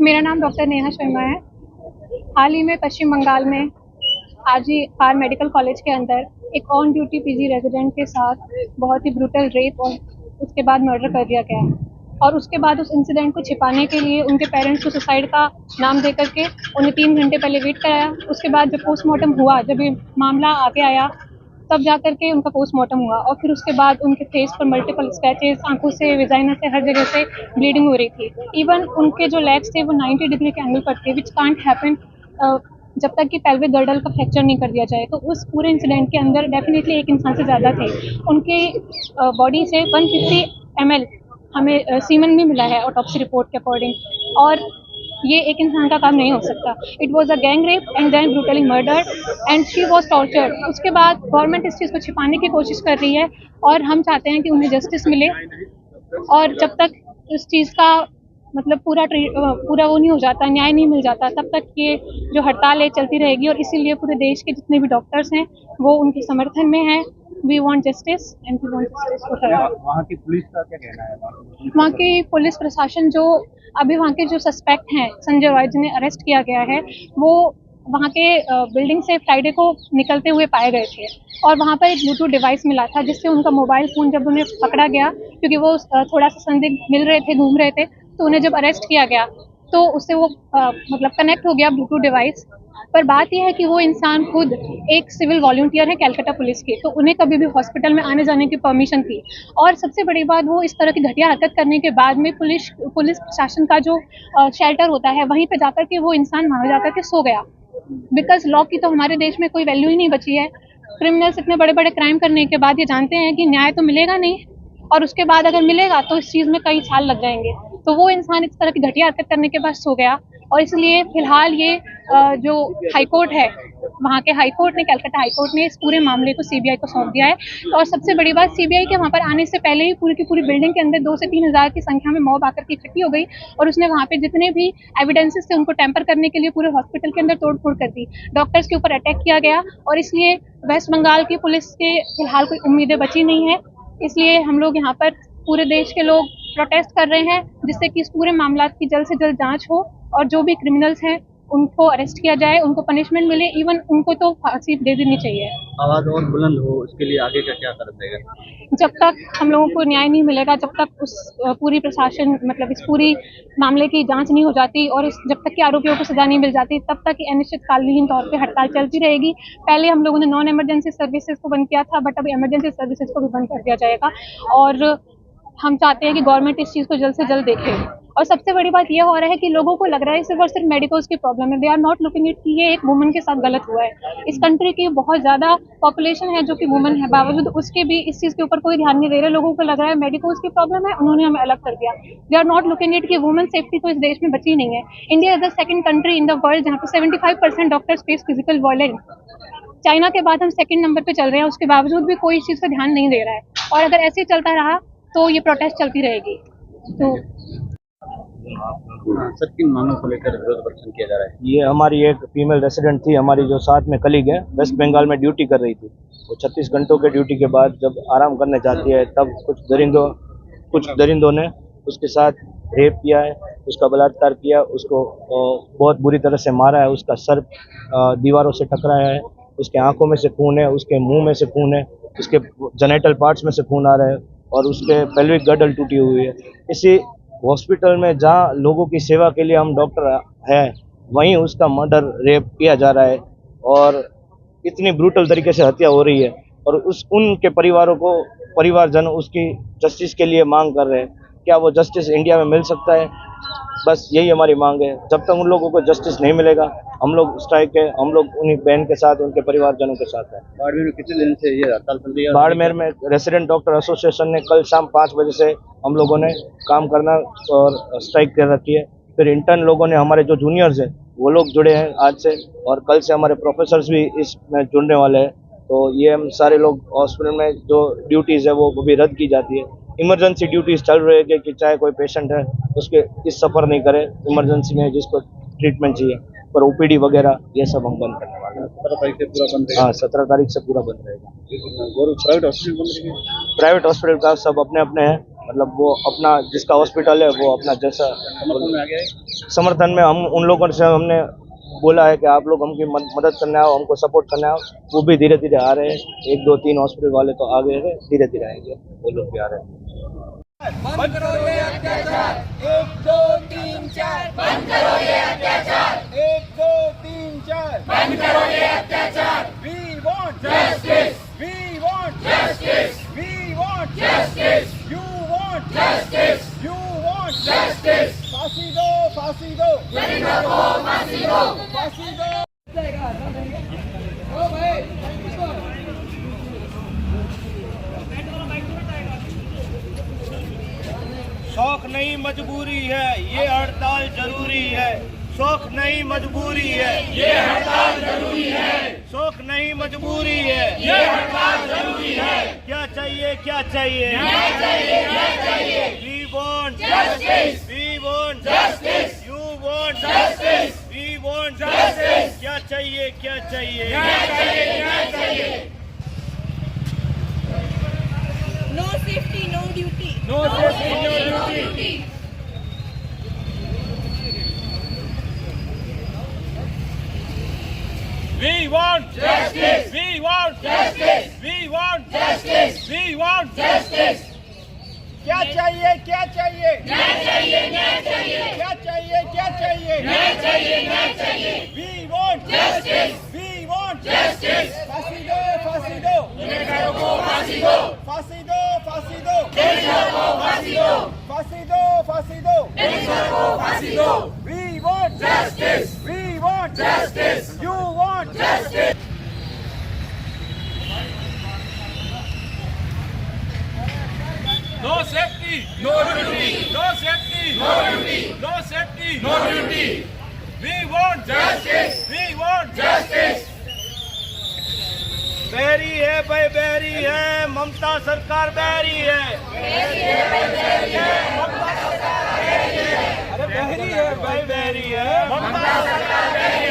मेरा नाम डॉक्टर नेहा शर्मा है। हाल ही में पश्चिम बंगाल में आरजी पार मेडिकल कॉलेज के अंदर एक ऑन ड्यूटी पीजी रेजिडेंट के साथ बहुत ही ब्रूटल रेप और उसके बाद मर्डर कर दिया गया। और उसके बाद उस इंसिडेंट को छिपाने के लिए उनके पेरेंट्स को सुसाइड का नाम दे करके उन्हें 3 घंटे पहले वेट कराया। उसके बाद जब पोस्टमार्टम हुआ, जब ये मामला आगे आया, तब जा करके उनका पोस्टमार्टम हुआ और फिर उसके बाद उनके फेस पर मल्टीपल स्क्रैचेस, आंखों से, वेजाइना से, हर जगह से ब्लीडिंग हो रही थी। इवन उनके जो लेग्स थे वो 90 डिग्री के एंगल पर थे, विच कांट हैपन जब तक कि पेल्विक गर्डल का फ्रैक्चर नहीं कर दिया जाए। तो उस पूरे इंसिडेंट के अंदर डेफिनेटली एक इंसान से ज़्यादा थे। उनके बॉडी से 150 ml हमें सीमन भी मिला है ऑटोप्सी रिपोर्ट के अकॉर्डिंग। और ये एक इंसान का काम नहीं हो सकता। It was a gang rape and then brutally murder and she was tortured. उसके बाद गवर्नमेंट इस चीज़ को छिपाने की कोशिश कर रही है और हम चाहते हैं कि उन्हें जस्टिस मिले। और जब तक इस चीज़ का मतलब पूरा वो नहीं हो जाता, न्याय नहीं मिल जाता, तब तक ये जो हड़ताल है चलती रहेगी। और इसीलिए पूरे देश के जितने भी डॉक्टर्स हैं वो उनके समर्थन में हैं। We want justice and we want justice for her. वहाँ की पुलिस का क्या कहना है? वहाँ की पुलिस प्रशासन जो अभी वहाँ के जो सस्पेक्ट हैं संजय रॉय जिन्हें अरेस्ट किया गया है, वो वहाँ के बिल्डिंग से फ्राइडे को निकलते हुए पाए गए थे। और वहाँ पर एक ब्लूटूथ डिवाइस मिला था जिससे उनका मोबाइल फ़ोन जब उन्हें पकड़ा गया, क्योंकि वो थोड़ा सा संदिग्ध मिल रहे थे, घूम रहे थे, तो उन्हें जब अरेस्ट किया गया तो उससे वो मतलब कनेक्ट हो गया ब्लूटूथ डिवाइस। पर बात यह है कि वो इंसान खुद एक सिविल वॉलंटियर है कलकत्ता पुलिस के, तो उन्हें कभी भी हॉस्पिटल में आने जाने की परमिशन थी। और सबसे बड़ी बात, वो इस तरह की घटिया हरकत करने के बाद में पुलिस प्रशासन का जो शेल्टर होता है वहीं पे जाकर के वो इंसान वहां जाकर के सो गया। बिकॉज लॉ की तो हमारे देश में कोई वैल्यू ही नहीं बची है। क्रिमिनल्स इतने बड़े बड़े क्राइम करने के बाद ये जानते हैं कि न्याय तो मिलेगा नहीं, और उसके बाद अगर मिलेगा तो इस चीज़ में कई साल लग जाएंगे। तो वो इंसान इस तरह की घटिया हरकत करने के बाद सो गया। और इसलिए फिलहाल ये जो हाईकोर्ट है, वहाँ के हाईकोर्ट ने, कलकत्ता हाईकोर्ट ने इस पूरे मामले को सीबीआई को सौंप दिया है। और सबसे बड़ी बात, सीबीआई के वहाँ पर आने से पहले ही पूरी की पूरी बिल्डिंग के अंदर 2 से 3 हज़ार की संख्या में मॉब आकर के इकट्ठी हो गई और उसने वहाँ पे जितने भी एविडेंसेस थे उनको टेम्पर करने के लिए पूरे हॉस्पिटल के अंदर तोड़-फोड़ कर दी। डॉक्टर्स के ऊपर अटैक किया गया और इसलिए वेस्ट बंगाल की पुलिस के फिलहाल कोई उम्मीदें बची नहीं है। इसलिए हम लोग यहाँ पर पूरे देश के लोग प्रोटेस्ट कर रहे हैं जिससे कि इस पूरे मामला की जल्द से जल्द जांच हो और जो भी क्रिमिनल्स हैं उनको अरेस्ट किया जाए, उनको पनिशमेंट मिले, इवन उनको तो फांसी दे देनी चाहिए। आवाज और बुलंद हो, उसके लिए आगे का क्या कदम रहेगा? जब तक हम लोगों को न्याय नहीं मिलेगा, जब तक उस पूरी प्रशासन मतलब इस पूरी मामले की जांच नहीं हो जाती और जब तक कि आरोपियों को सजा नहीं मिल जाती, तब तक अनिश्चितकालीन तौर पे हड़ताल चलती रहेगी। पहले हम लोगों ने नॉन इमरजेंसी सर्विसेज को बंद किया था, बट अब इमरजेंसी सर्विसेज को भी बंद कर दिया जाएगा। और हम चाहते हैं कि गवर्नमेंट इस चीज़ को जल्द से जल्द देखे। और सबसे बड़ी बात यह हो रहा है कि लोगों को लग रहा है सिर्फ और सिर्फ मेडिकल्स की प्रॉब्लम है। They are not looking it कि ये एक वुमन के साथ गलत हुआ है। इस कंट्री की बहुत ज़्यादा पॉपुलेशन है जो कि वुमन है, बावजूद उसके भी इस चीज़ के ऊपर कोई ध्यान नहीं दे रहे। लोगों को लग रहा है मेडिकल्स की प्रॉब्लम है, उन्होंने हमें अलग कर दिया। They are not looking it कि वुमन सेफ्टी तो इस देश में बची नहीं है। India is the second country in the world जहाँ पे 75% doctors face physical violence. China के बाद हम सेकंड नंबर पे चल रहे हैं, उसके बावजूद भी कोई इस चीज़ पर ध्यान नहीं दे रहा है। और अगर ऐसे चलता रहा तो ये प्रोटेस्ट चलती रहेगी। तो सर, किन मांगों को लेकर विरोध प्रदर्शन किया जा रहा है? ये हमारी एक फीमेल रेसिडेंट थी, हमारी जो साथ में कलीग है, वेस्ट बंगाल में ड्यूटी कर रही थी। वो 36 घंटों के ड्यूटी के बाद जब आराम करने जाती है तब कुछ दरिंदों ने उसके साथ रेप किया है, उसका बलात्कार किया, उसको बहुत बुरी तरह से मारा है। उसका सर दीवारों से टकराया है, उसके आंखों में से खून है, उसके मुंह में से खून है, उसके जेनिटल पार्ट्स में से खून आ रहा है और उसके पेल्विक गर्डल टूटी हुई है। इसी हॉस्पिटल में जहाँ लोगों की सेवा के लिए हम डॉक्टर हैं, वहीं उसका मर्डर, रेप किया जा रहा है और इतनी ब्रूटल तरीके से हत्या हो रही है। और उनके परिवारजन उसकी जस्टिस के लिए मांग कर रहे हैं। क्या वो जस्टिस इंडिया में मिल सकता है? बस यही हमारी मांग है। जब तक उन लोगों को जस्टिस नहीं मिलेगा हम लोग स्ट्राइक है, हम लोग उन्हीं बहन के साथ, उनके परिवारजनों के साथ हैं। बाड़मेर में कितने दिन से ये हड़ताल चल रही है? बाड़मेर में रेसिडेंट डॉक्टर एसोसिएशन ने कल शाम 5 बजे से हम लोगों ने काम करना और स्ट्राइक कर रखी है। फिर इंटर्न लोगों ने, हमारे जो जूनियर्स हैं वो लोग जुड़े हैं आज से, और कल से हमारे प्रोफेसर्स भी इसमें जुड़ने वाले हैं। तो ये हम सारे लोग हॉस्पिटल में जो ड्यूटीज़ है वो भी रद्द की जाती है। इमरजेंसी ड्यूटीज़ चल रही है कि चाहे कोई पेशेंट है उसके इस सफ़र नहीं करे इमरजेंसी में, जिसको ट्रीटमेंट चाहिए, पर ओपीडी वगैरह ये सब हम बंद करने वाले हैं। 17 तारीख से पूरा बंद रहेगा? हाँ, 17 तारीख से पूरा बंद रहेगा। प्राइवेट हॉस्पिटल बंद रहेंगे? प्राइवेट हॉस्पिटल का सब अपने अपने हैं, मतलब वो अपना जिसका हॉस्पिटल है वो अपना जैसा समर्थन में आ गया है। समर्थन में हम उन लोगों से हमने बोला है कि आप लोग हमकी मदद करने आओ, हमको सपोर्ट करने आओ। वो भी धीरे धीरे आ रहे हैं, 1 2 3 हॉस्पिटल वाले तो आ गए हैं, धीरे धीरे आएंगे, वो लोग भी आ रहे हैं। बंद करो ये अत्याचार 1 2 3 4 बंद करो ये अत्याचार 1 2 3 4 बंद करो ये अत्याचार We want justice We want justice We want justice You want justice You want justice फांसी दो गरीबों को फांसी दो ओ भाई शौक नहीं मजबूरी है, ये हड़ताल जरूरी है। शौक नहीं मजबूरी है, ये हड़ताल जरूरी है। शौक नहीं मजबूरी है, ये हड़ताल जरूरी है। क्या चाहिए क्या चाहिए We want justice We want justice You want justice We want justice क्या चाहिए No safety, no duty. No safety, no duty. We want justice. We want justice. We want justice. We want justice. क्या चाहिए क्या चाहिए We want justice. We want justice. फांसी दो गुनहगारों को फांसी दो We want justice. We want justice. You want justice. No safety, no duty. No safety, no duty. No safety, no duty. We want justice. We want justice. बैरी है भाई बैरी है, ममता सरकार बैरी है। अरे बैरी है भाई बैरी है, ममता सरकार बैरी